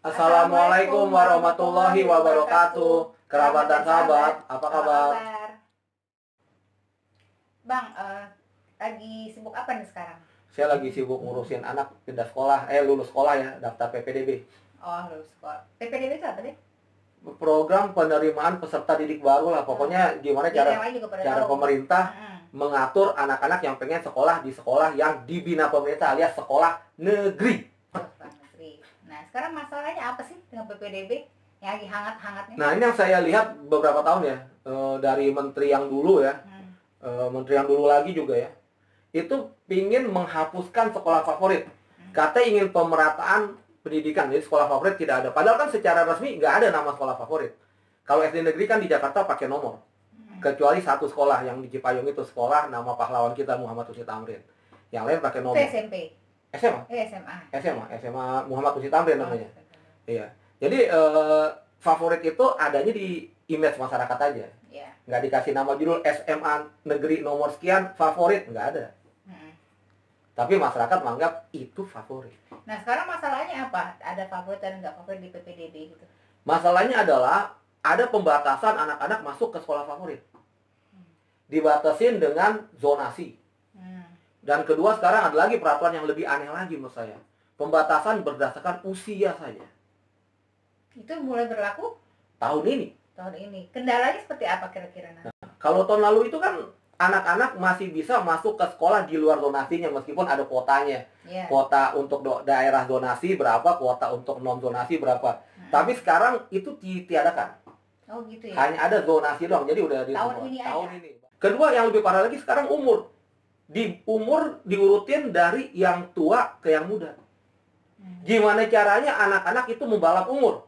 Assalamualaikum warahmatullahi wabarakatuh. Kerabat dan sahabat, apa kabar? Bang, lagi sibuk apa nih sekarang? Saya lagi sibuk ngurusin anak pindah sekolah, lulus sekolah ya, daftar PPDB. Oh, lulus sekolah. PPDB itu apa deh? Program penerimaan peserta didik baru lah, pokoknya gimana cara pemerintah mengatur anak-anak yang pengen sekolah di sekolah yang dibina pemerintah alias sekolah negeri. Nah, sekarang masalahnya apa sih dengan PPDB yang lagi hangat-hangatnya? Nah, ini yang saya lihat beberapa tahun ya, dari menteri yang dulu ya, menteri yang dulu lagi juga ya, itu pingin menghapuskan sekolah favorit. Katanya ingin pemerataan pendidikan, jadi sekolah favorit tidak ada. Padahal kan secara resmi nggak ada nama sekolah favorit. Kalau SD negeri kan di Jakarta pakai nomor. Kecuali satu sekolah yang di Cipayung itu sekolah nama pahlawan kita Muhammad Husni Tamrin. Yang lain pakai nomor. Itu SMP. SMA? SMA Muhammad Husni Tamrin namanya. Iya. Jadi favorit itu adanya di image masyarakat aja. Yeah. Nggak dikasih nama judul SMA negeri nomor sekian favorit, nggak ada. Tapi masyarakat menganggap itu favorit. Nah, sekarang masalahnya apa? Ada favorit dan nggak favorit di PPDB gitu? Masalahnya adalah ada pembatasan anak-anak masuk ke sekolah favorit. Dibatasin dengan zonasi. Dan kedua, sekarang ada lagi peraturan yang lebih aneh lagi menurut saya. Pembatasan berdasarkan usia saja. Itu mulai berlaku? Tahun ini. Tahun ini. Kendalanya seperti apa kira-kira? Nah, kalau tahun lalu itu kan anak-anak masih bisa masuk ke sekolah di luar zonasinya meskipun ada kuotanya. Yeah. Kuota untuk daerah zonasi berapa, kuota untuk non zonasi berapa. Tapi sekarang itu ditiadakan. Oh gitu ya. Hanya ada zonasi doang. Jadi udah di tahun ini. Kedua, yang lebih parah lagi sekarang umur. Umur diurutin dari yang tua ke yang muda. Gimana caranya anak-anak itu membalap umur?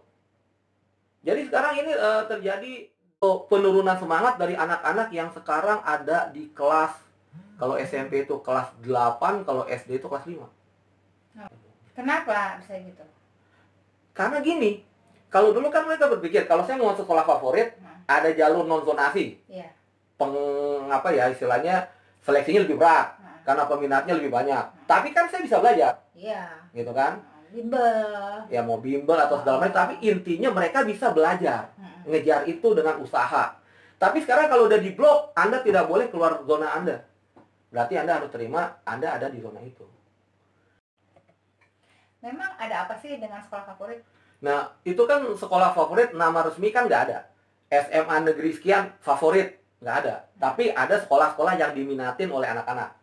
Jadi sekarang ini terjadi penurunan semangat dari anak-anak yang sekarang ada di kelas, kalau SMP itu kelas 8, kalau SD itu kelas 5. Kenapa bisa gitu? Karena gini, kalau dulu kan mereka berpikir, kalau saya mau masuk sekolah favorit, ada jalur non zonasi. Yeah. Istilahnya seleksinya lebih berat, karena peminatnya lebih banyak. Tapi kan saya bisa belajar. Iya. Gitu kan? Bimbel. Ya mau bimbel atau segala macam, tapi intinya mereka bisa belajar. Ngejar itu dengan usaha. Tapi sekarang kalau udah diblok, Anda tidak boleh keluar zona Anda. Berarti Anda harus terima Anda ada di zona itu. Memang ada apa sih dengan sekolah favorit? Nah, itu kan sekolah favorit nama resmi kan nggak ada. SMA negeri sekian favorit, nggak ada. Tapi ada sekolah-sekolah yang diminatin oleh anak-anak.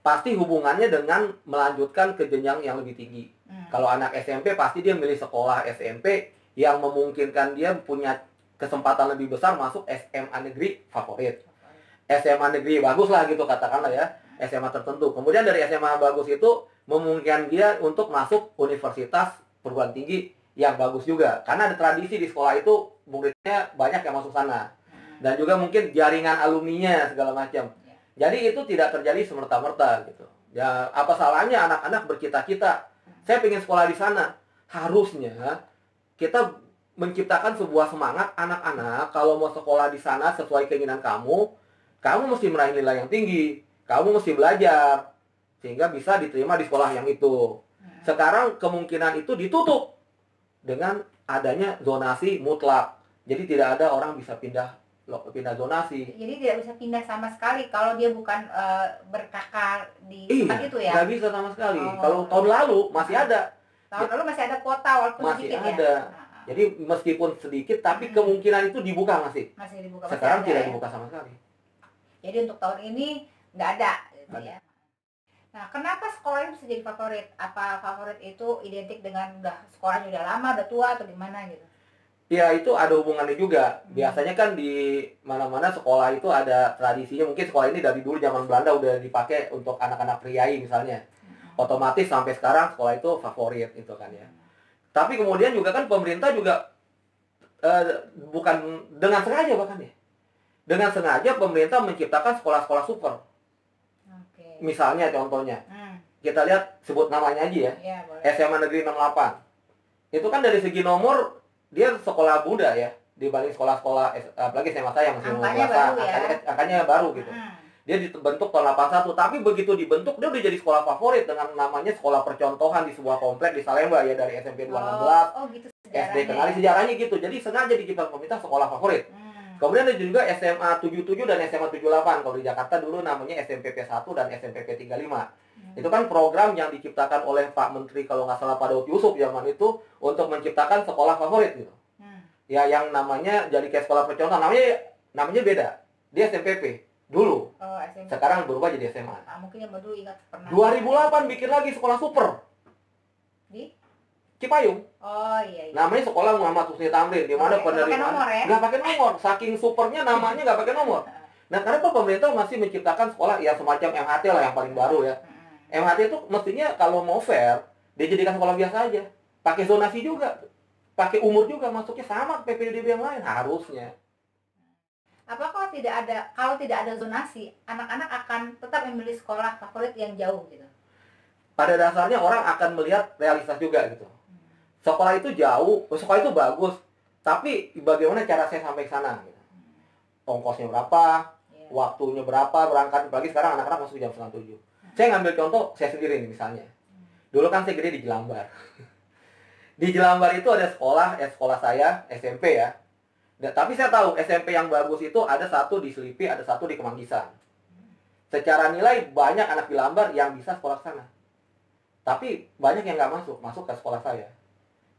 Pasti hubungannya dengan melanjutkan ke jenjang yang lebih tinggi. Kalau anak SMP pasti dia milih sekolah SMP yang memungkinkan dia punya kesempatan lebih besar masuk SMA negeri favorit. SMA negeri bagus lah gitu katakanlah ya, SMA tertentu. Kemudian dari SMA bagus itu memungkinkan dia untuk masuk universitas perguruan tinggi yang bagus juga. Karena ada tradisi di sekolah itu muridnya banyak yang masuk sana. Dan juga mungkin jaringan alumninya segala macam. Jadi itu tidak terjadi semerta-merta gitu. Ya apa salahnya anak-anak bercita-cita, saya pengen sekolah di sana. Harusnya kita menciptakan sebuah semangat anak-anak kalau mau sekolah di sana sesuai keinginan kamu, kamu mesti meraih nilai yang tinggi, kamu mesti belajar sehingga bisa diterima di sekolah yang itu. Sekarang kemungkinan itu ditutup dengan adanya zonasi mutlak. Jadi tidak ada orang bisa pindah zonasi. Jadi tidak bisa pindah sama sekali kalau dia bukan berkakak di tempat itu ya? Nggak bisa sama sekali. Kalau tahun lalu masih ada. Tahun lalu masih ada kuota walaupun masih sedikit ada. Ya? Jadi meskipun sedikit, tapi kemungkinan itu dibuka masih. Masih dibuka. Sekarang masih tidak ada, dibuka sama sekali. Jadi untuk tahun ini nggak ada, gitu ya. Nah, kenapa sekolah ini bisa jadi favorit? Apa favorit itu identik dengan udah sekolahnya udah lama, udah tua atau gimana gitu? Ya itu ada hubungannya juga. Biasanya kan di mana-mana sekolah itu ada tradisinya. Mungkin sekolah ini dari dulu zaman Belanda udah dipakai untuk anak-anak priai misalnya. Otomatis sampai sekarang sekolah itu favorit itu kan ya. Tapi kemudian juga kan pemerintah juga bukan dengan sengaja bahkan ya. Dengan sengaja pemerintah menciptakan sekolah-sekolah super. Misalnya contohnya. Kita lihat sebut namanya aja ya. SMA Negeri 68. Itu kan dari segi nomor dia sekolah muda ya dibanding sekolah-sekolah apalagi SMA saya masih nomor belasan, angkanya baru gitu. Dia dibentuk tahun 81, tapi begitu dibentuk dia udah jadi sekolah favorit dengan namanya sekolah percontohan di sebuah komplek di Salemba ya, dari SMP 216. Oh gitu SD sejarahnya. Kenali sejarahnya gitu. Jadi sengaja diciptakan pemerintah sekolah favorit. Kemudian ada juga SMA 77 dan SMA 78. Kalau di Jakarta dulu namanya SMPP 1 dan SMPP 35. Itu kan program yang diciptakan oleh Pak Menteri kalau nggak salah Pak Daud Yusuf zaman itu untuk menciptakan sekolah favorit gitu. Ya yang namanya jadi kayak sekolah percontohan, namanya beda. Dia SMPP dulu. Oh, SMP. Sekarang berubah jadi SMA. Nah, mungkin yang dulu ingat pernah. 2008 bikin lagi sekolah super Di Cipayung. Oh iya. Namanya sekolah Muhammad Husni Tamrin, di mana penerimaan nggak pakai nomor, saking supernya namanya nggak pakai nomor. Nah, kenapa pemerintah masih menciptakan sekolah ya semacam MHT lah yang paling baru ya. MHT itu mestinya kalau mau fair, dijadikan sekolah biasa aja. Pakai zonasi juga, pakai umur juga, masuknya sama PPDB yang lain harusnya. Apakah kalau tidak ada zonasi, anak-anak akan tetap memilih sekolah favorit yang jauh gitu? Pada dasarnya orang akan melihat realitas juga gitu. Sekolah itu jauh, sekolah itu bagus, tapi bagaimana cara saya sampai ke sana gitu. Ongkosnya berapa, waktunya berapa, berangkat, apalagi sekarang anak-anak masuk jam 6:30. Saya ngambil contoh saya sendiri nih misalnya. Dulu kan saya gede di Jelambar. Di Jelambar itu ada sekolah saya SMP ya. Tapi saya tahu SMP yang bagus itu ada satu di Selipi, ada satu di Kemanggisan. Secara nilai banyak anak di Lambar yang bisa sekolah ke sana. Tapi banyak yang nggak masuk ke sekolah saya.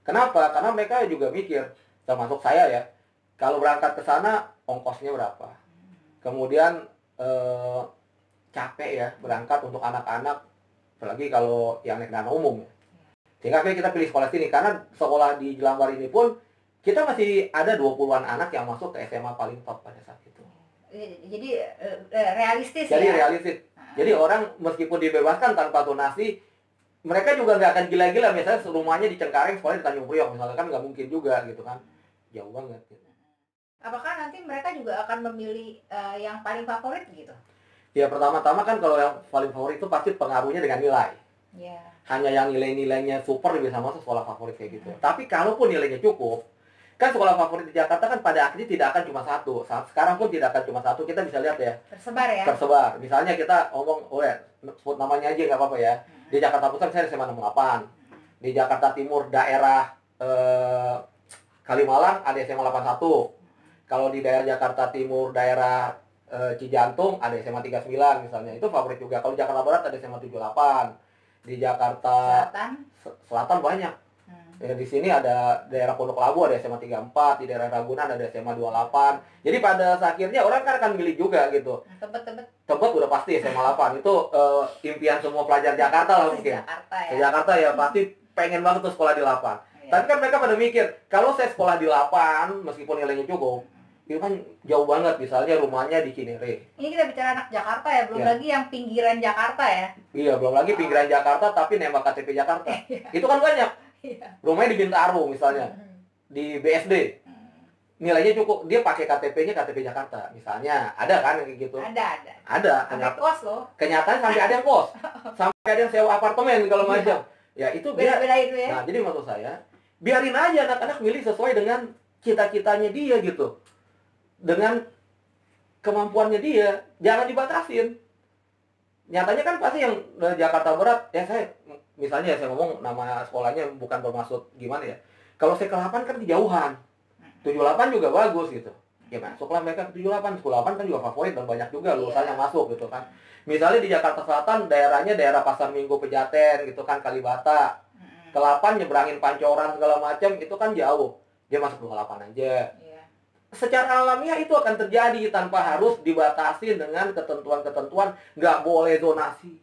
Kenapa? Karena mereka juga mikir, termasuk saya ya, kalau berangkat ke sana ongkosnya berapa. Kemudian capek ya berangkat untuk anak-anak, apalagi kalau yang naik kendaraan umum ya. Sehingga kita pilih sekolah sini, karena sekolah di Jelambar ini pun kita masih ada 20-an anak yang masuk ke SMA paling top pada saat itu. Jadi realistis Jadi ya? realistis. Jadi orang meskipun dibebaskan tanpa donasi, mereka juga nggak akan gila-gila. Misalnya rumahnya di Cengkareng, sekolahnya di Tanjung Priok misalnya, kan nggak mungkin juga gitu kan. Jauh banget gitu. Apakah nanti mereka juga akan memilih yang paling favorit gitu? Ya pertama-tama kan kalau yang paling favorit itu pasti pengaruhnya dengan nilai. Hanya yang nilai-nilainya super bisa masuk sekolah favorit kayak gitu. Tapi kalaupun nilainya cukup, kan sekolah favorit di Jakarta kan pada akhirnya tidak akan cuma satu. Sekarang pun tidak akan cuma satu. Kita bisa lihat ya. Tersebar ya? Tersebar. Misalnya kita ngomong, sebut namanya aja nggak apa-apa ya. Di Jakarta Pusat misalnya SMA 68. Di Jakarta Timur daerah Kalimalang ada SMA 81. Kalau di daerah Jakarta Timur daerah Cijantung ada SMA 39 misalnya. Itu favorit juga. Kalau di Jakarta Barat ada SMA 78. Di Jakarta Selatan banyak. Ya, di sini ada daerah Pondok Labu ada SMA 34, di daerah Ragunan ada SMA 28. Jadi pada akhirnya orang kan akan milih juga gitu. Tebet udah pasti SMA 8. Itu impian semua pelajar Jakarta lah mungkin. Ke Jakarta ya pasti pengen banget tuh sekolah di 8. Tapi kan mereka pada mikir, kalau saya sekolah di 8 meskipun nilainya cukup, itu kan jauh banget, misalnya rumahnya di Cinere. Ini kita bicara anak Jakarta ya, belum lagi yang pinggiran Jakarta ya. Iya, belum lagi pinggiran Jakarta tapi nembak KTP Jakarta. Itu kan banyak. Rumahnya di Bintaro misalnya, di BSD. Nilainya cukup, dia pakai KTP-nya KTP Jakarta. Misalnya, ada kan yang gitu? Ada. Kos loh. Kenyataan sampai ada yang kos. Sampai ada yang sewa apartemen kalau macam. Ya itu beda-beda itu ya. Nah, jadi maksud saya, biarin aja anak-anak milih sesuai dengan cita-citanya dia gitu. Dengan kemampuannya dia, jangan dibatasin. Nyatanya kan pasti yang Jakarta Barat, ya misalnya saya ngomong nama sekolahnya bukan bermaksud gimana ya. Kalau saya ke 8 kan kejauhan. 78 juga bagus gitu. Ya masuklah mereka ke 78. 78 kan juga favorit dan banyak juga lulusan yang masuk gitu kan. Misalnya di Jakarta Selatan daerahnya daerah Pasar Minggu Pejaten gitu kan, Kalibata. Ke 8 nyebrangin Pancoran segala macam itu kan jauh. Dia masuk 28 aja. Secara alamiah itu akan terjadi tanpa harus dibatasi dengan ketentuan-ketentuan nggak boleh zonasi.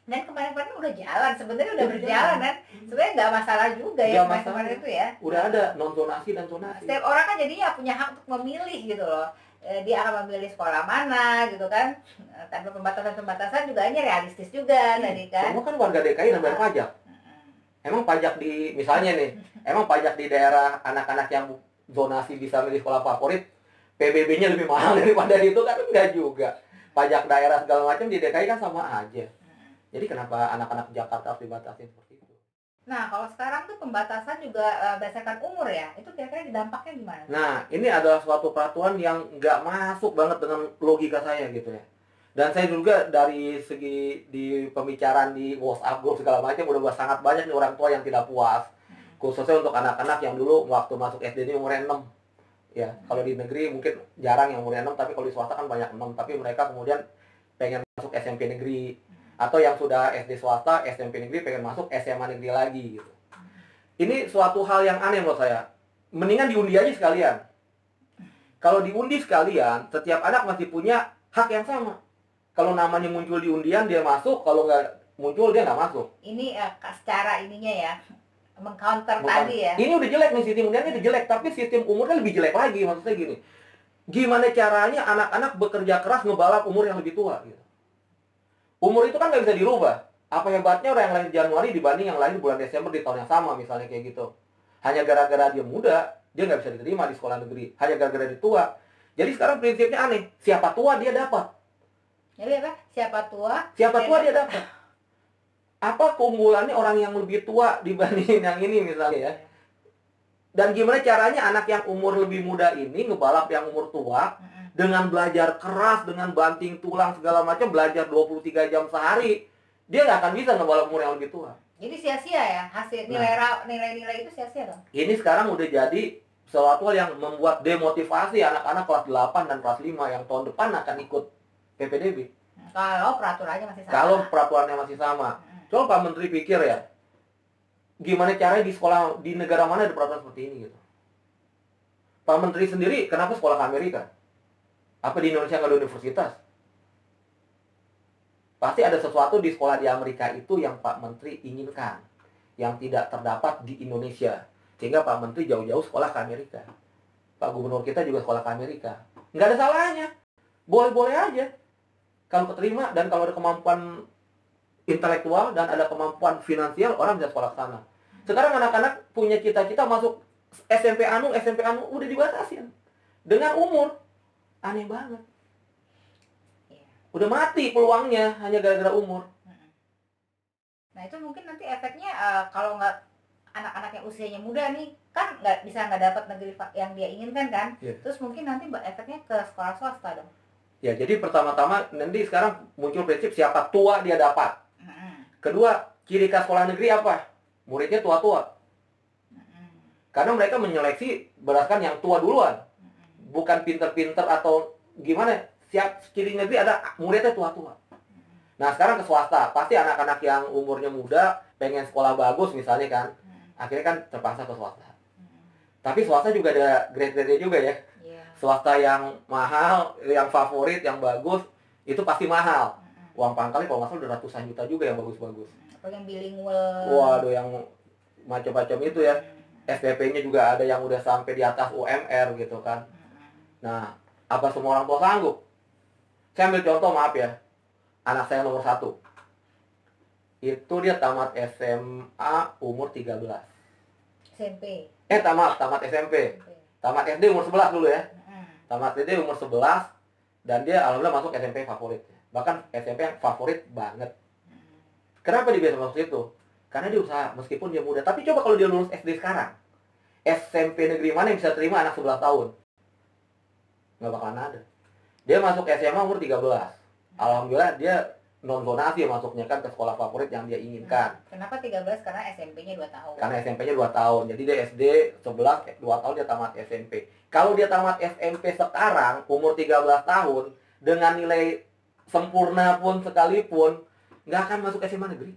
Dan kemarin-kemarin udah jalan, sebenarnya udah berjalan kan. Sebenarnya nggak masalah juga ya kemarin itu ya. Udah ada non zonasi dan zonasi. Setiap orang kan jadinya punya hak untuk memilih gitu loh. Dia akan memilih sekolah mana gitu kan. Tanpa pembatasan-pembatasan juga ini realistis juga tadi kan. Semua kan warga DKI dan bayar pajak. Emang pajak di misalnya nih, emang pajak di daerah anak-anak yang zonasi bisa milih sekolah favorit, PBB-nya lebih mahal daripada itu kan? Enggak juga. Pajak daerah segala macam di DKI kan sama aja. Jadi kenapa anak-anak Jakarta harus dibatasi seperti itu? Nah, kalau sekarang tuh pembatasan juga berdasarkan umur ya, itu kira-kira dampaknya gimana? Nah, ini adalah suatu peraturan yang nggak masuk banget dengan logika saya gitu ya. Dan saya juga dari segi di pembicaraan di WhatsApp group segala macam udah sangat banyak nih orang tua yang tidak puas. Khususnya untuk anak-anak yang dulu waktu masuk SD ini umurnya 6. Ya, kalau di negeri mungkin jarang yang umurnya 6, tapi kalau di swasta kan banyak 6. Tapi mereka kemudian pengen masuk SMP negeri. Atau yang sudah SD swasta, SMP negeri pengen masuk SMA negeri lagi gitu. Ini suatu hal yang aneh menurut saya. Mendingan diundi aja sekalian. Kalau diundi sekalian, setiap anak masih punya hak yang sama. Kalau namanya muncul di undian dia masuk, kalau nggak muncul dia nggak masuk. Ini secara ininya ya, mengcounter tadi ya. Ini udah jelek nih, sistem undiannya udah jelek, tapi sistem umurnya lebih jelek lagi. Maksudnya gini, gimana caranya anak-anak bekerja keras ngebalap umur yang lebih tua gitu. Umur itu kan nggak bisa dirubah. Apa hebatnya orang yang lahir Januari dibanding yang lahir bulan Desember di tahun yang sama, misalnya kayak gitu. Hanya gara-gara dia muda, dia nggak bisa diterima di sekolah negeri. Hanya gara-gara dia tua. Jadi sekarang prinsipnya aneh, siapa tua dia dapat. Jadi apa? Siapa tua dia dapat. Apa keunggulannya orang yang lebih tua dibanding yang ini misalnya ya? Dan gimana caranya anak yang umur lebih muda ini ngebalap yang umur tua dengan belajar keras, dengan banting tulang segala macam, belajar 23 jam sehari, dia nggak akan bisa ngebalap umur yang lebih tua. Jadi sia-sia ya hasil nilai-nilai itu sia-sia dong. Ini sekarang udah jadi sesuatu yang membuat demotivasi anak-anak kelas 8 dan kelas 5 yang tahun depan akan ikut PPDB. Kalau peraturannya masih sama. Kalau peraturannya masih sama. Coba Pak Menteri pikir ya, gimana caranya di sekolah, di negara mana ada peraturan seperti ini gitu. Pak Menteri sendiri kenapa sekolah ke Amerika? Apa di Indonesia nggak ada universitas? Pasti ada sesuatu di sekolah di Amerika itu yang Pak Menteri inginkan, yang tidak terdapat di Indonesia. Sehingga Pak Menteri jauh-jauh sekolah ke Amerika. Pak Gubernur kita juga sekolah ke Amerika. Nggak ada salahnya. Boleh-boleh aja. Kalau keterima dan kalau ada kemampuan intelektual dan ada kemampuan finansial, orang bisa sekolah ke sana. Sekarang anak-anak punya cita-cita masuk SMP anu udah dibatasin. Dengan umur. Aneh banget. Udah mati peluangnya hanya gara-gara umur. Nah itu mungkin nanti efeknya kalau nggak anak-anak yang usianya muda nih kan nggak dapat negeri yang dia inginkan kan. Terus mungkin nanti efeknya ke sekolah swasta dong. Ya, jadi pertama-tama nanti sekarang muncul prinsip siapa tua dia dapat. Kedua, ciri khas sekolah negeri apa? Muridnya tua-tua. Karena mereka menyeleksi berdasarkan yang tua duluan. Bukan pinter-pinter atau gimana. Siap ciri negeri ada muridnya tua-tua. Nah, sekarang ke swasta. Pasti anak-anak yang umurnya muda pengen sekolah bagus misalnya kan. Akhirnya kan terpaksa ke swasta. Tapi swasta juga ada grade-grade juga ya. Swasta yang mahal, yang favorit, yang bagus, itu pasti mahal. Uang pangkalnya kalau nggak salah udah ratusan juta juga yang bagus-bagus. Atau yang bilingual. Waduh, yang macam-macam itu ya. SPP-nya juga ada yang udah sampai di atas UMR gitu kan. Nah, apa semua orang tua sanggup? Saya ambil contoh, maaf ya. Anak saya nomor 1. Itu dia tamat SMA umur 13. SMP. Tamat SMP. Tamat SD umur 11 dulu ya. Tamat SD umur 11 dan dia alhamdulillah masuk SMP favorit. Bahkan SMP yang favorit banget. Kenapa dia bisa masuk situ? Karena dia usaha meskipun dia muda. Tapi coba kalau dia lulus SD sekarang. SMP negeri mana yang bisa terima anak 11 tahun? Nggak bakalan ada. Dia masuk SMA umur 13. Alhamdulillah dia non-zonasi masuknya kan ke sekolah favorit yang dia inginkan. Kenapa 13? Karena SMP-nya 2 tahun. Karena SMP-nya 2 tahun. Jadi dia SD 11, 2 tahun dia tamat SMP. Kalau dia tamat SMP sekarang, umur 13 tahun, dengan nilai sempurna pun sekalipun, nggak akan masuk SMA negeri.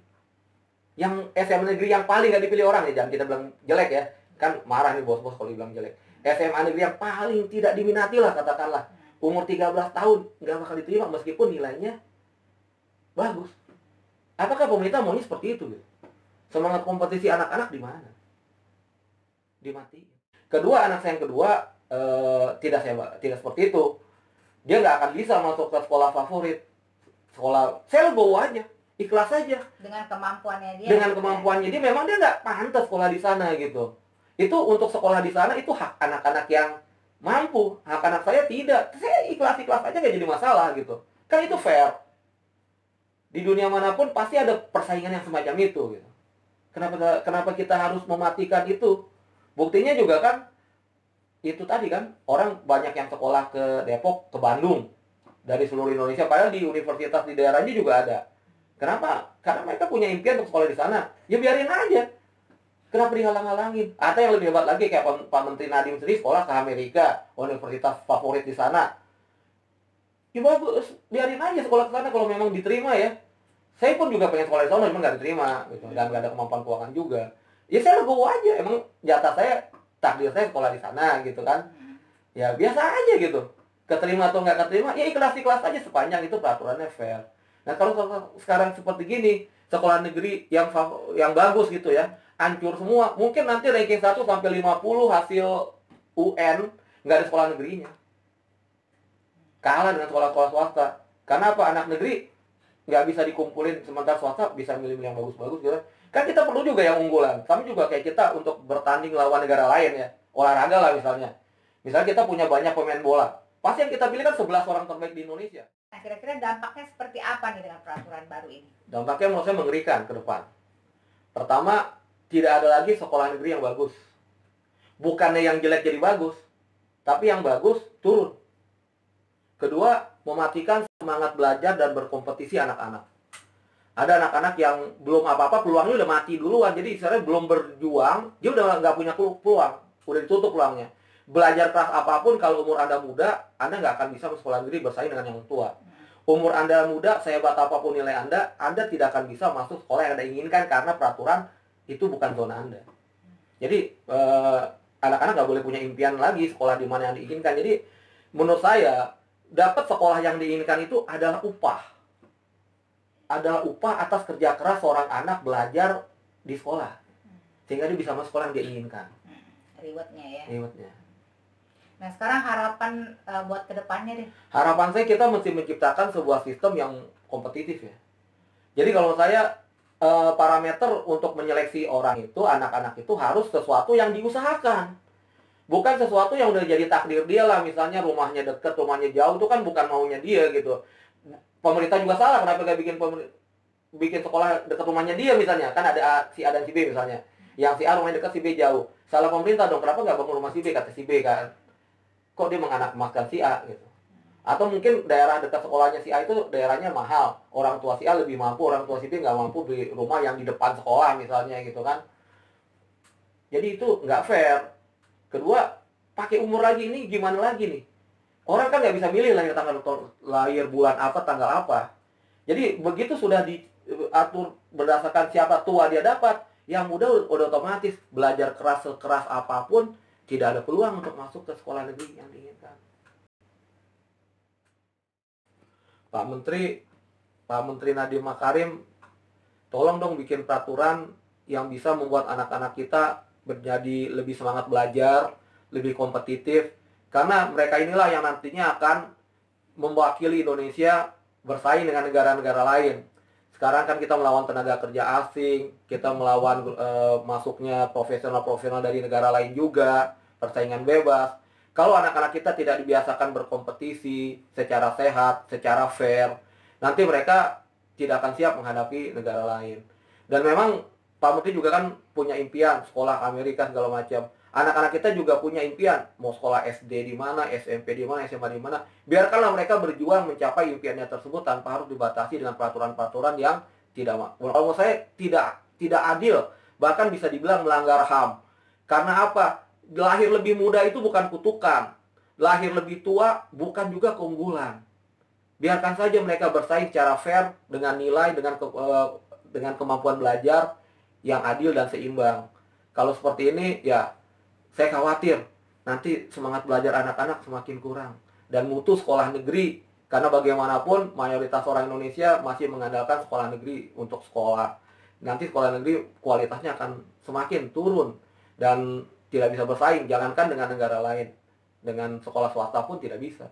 Yang SMA negeri yang paling nggak dipilih orang, ya jangan kita bilang jelek ya. Kan marah nih bos-bos kalau dibilang jelek. SMA negeri yang paling tidak diminati lah katakanlah. Umur 13 tahun, nggak bakal diterima meskipun nilainya bagus. Apakah pemerintah maunya seperti itu? Gitu? Semangat kompetisi anak-anak di mana? Dimati. Kedua, anak saya yang kedua tidak seperti itu. Dia nggak akan bisa masuk ke sekolah favorit. Sekolah saya bawa aja, ikhlas aja. Dengan kemampuannya dia. Dengan kemampuannya dia, memang dia nggak pantas sekolah di sana gitu. Itu untuk sekolah di sana itu hak anak-anak yang mampu. Hak anak saya tidak. Saya ikhlas-ikhlas aja nggak jadi masalah gitu. Kan itu fair. Di dunia manapun pasti ada persaingan yang semacam itu gitu. Kenapa kita harus mematikan itu? Buktinya juga kan itu tadi kan orang banyak yang sekolah ke Depok, ke Bandung dari seluruh Indonesia. Padahal di universitas di daerahnya juga ada. Kenapa? Karena mereka punya impian untuk sekolah di sana. Ya biarin aja. Kenapa dihalang-halangin? Atau yang lebih hebat lagi kayak Pak Menteri Nadiem sendiri sekolah ke Amerika, universitas favorit di sana. Ya bagus, biarin aja sekolah ke sana kalau memang diterima ya. Saya pun juga pengen sekolah di sana, memang nggak diterima gitu, dan nggak ada kemampuan keuangan juga. Ya saya legowo aja, emang jatah saya, takdir saya sekolah di sana gitu kan. Ya biasa aja gitu. Keterima atau nggak keterima, ya ikhlas-ikhlas aja sepanjang itu peraturannya fair. Nah kalau sekarang seperti gini, sekolah negeri yang bagus gitu ya, hancur semua. Mungkin nanti ranking 1 sampai 50 hasil UN nggak ada sekolah negerinya. Kalah dengan sekolah-sekolah swasta. Karena apa? Anak negeri nggak bisa dikumpulin, sementara swasta bisa milih-milih yang bagus-bagus gitu. Kan kita perlu juga yang unggulan. Kami juga kayak kita untuk bertanding lawan negara lain ya. Olahraga lah misalnya. Misalnya kita punya banyak pemain bola. Pasti yang kita pilih kan 11 orang terbaik di Indonesia. Nah, kira-kira dampaknya seperti apa nih dengan peraturan baru ini? Dampaknya menurut saya mengerikan ke depan. Pertama, tidak ada lagi sekolah negeri yang bagus. Bukannya yang jelek jadi bagus, tapi yang bagus turun. Kedua, mematikan semangat belajar dan berkompetisi anak-anak. Ada anak-anak yang belum apa-apa, peluangnya udah mati duluan. Jadi istilahnya belum berjuang, dia udah nggak punya peluang. Udah ditutup peluangnya. Belajar keras apapun, kalau umur Anda muda, Anda nggak akan bisa masuk sekolah negeri bersaing dengan yang tua. Umur Anda muda, sehebat apapun nilai Anda tidak akan bisa masuk sekolah yang Anda inginkan karena peraturan itu bukan zona Anda. Jadi, anak-anak nggak boleh punya impian lagi sekolah di mana yang diinginkan. Jadi, menurut saya, dapat sekolah yang diinginkan itu adalah upah. Adalah upah atas kerja keras seorang anak belajar di sekolah. Sehingga dia bisa masuk sekolah yang dia inginkan. Rewardnya ya. Rewardnya. Nah sekarang harapan buat kedepannya deh. Harapan saya kita mesti menciptakan sebuah sistem yang kompetitif ya. Jadi kalau saya parameter untuk menyeleksi orang itu, anak-anak itu harus sesuatu yang diusahakan. Bukan sesuatu yang udah jadi takdir dia lah. Misalnya rumahnya deket, rumahnya jauh, itu kan bukan maunya dia gitu. Pemerintah juga salah, kenapa gak bikin sekolah dekat rumahnya dia misalnya. Kan ada si A dan si B misalnya. Yang si A rumahnya dekat, si B jauh. Salah pemerintah dong, kenapa gak bangun rumah si B, kata si B kan. Kok dia menganak-emaskan si A gitu. Atau mungkin daerah dekat sekolahnya si A itu daerahnya mahal. Orang tua si A lebih mampu, orang tua si B nggak mampu beli rumah yang di depan sekolah misalnya gitu kan. Jadi itu nggak fair. Kedua, pakai umur lagi ini gimana lagi nih? Orang kan nggak bisa milih lahir bulan apa, tanggal apa. Jadi begitu sudah diatur berdasarkan siapa tua dia dapat, yang muda udah otomatis belajar keras sekeras apapun, tidak ada peluang untuk masuk ke sekolah negeri yang diinginkan. Pak Menteri Nadiem Makarim, tolong dong bikin peraturan yang bisa membuat anak-anak kita menjadi lebih semangat belajar, lebih kompetitif. Karena mereka inilah yang nantinya akan mewakili Indonesia bersaing dengan negara-negara lain. Sekarang kan kita melawan tenaga kerja asing, kita melawan masuknya profesional-profesional dari negara lain juga, persaingan bebas. Kalau anak-anak kita tidak dibiasakan berkompetisi secara sehat, secara fair, nanti mereka tidak akan siap menghadapi negara lain. Dan memang Pak Menteri juga kan punya impian sekolah Amerika segala macam. Anak-anak kita juga punya impian mau sekolah SD di mana, SMP di mana, SMA di mana. Biarkanlah mereka berjuang mencapai impiannya tersebut tanpa harus dibatasi dengan peraturan-peraturan yang kalau menurut saya tidak adil, bahkan bisa dibilang melanggar HAM. Karena apa? Lahir lebih muda itu bukan kutukan. Lahir lebih tua bukan juga keunggulan. Biarkan saja mereka bersaing secara fair dengan nilai, dengan kemampuan belajar yang adil dan seimbang. Kalau seperti ini ya saya khawatir nanti semangat belajar anak-anak semakin kurang dan mutu sekolah negeri, karena bagaimanapun mayoritas orang Indonesia masih mengandalkan sekolah negeri untuk sekolah. Nanti sekolah negeri kualitasnya akan semakin turun dan tidak bisa bersaing, jangankan dengan negara lain, dengan sekolah swasta pun tidak bisa.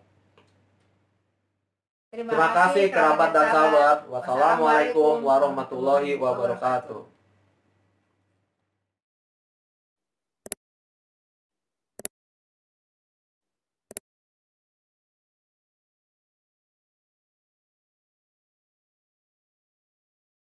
Terima kasih kerabat dan sahabat. Wassalamualaikum warahmatullahi wabarakatuh.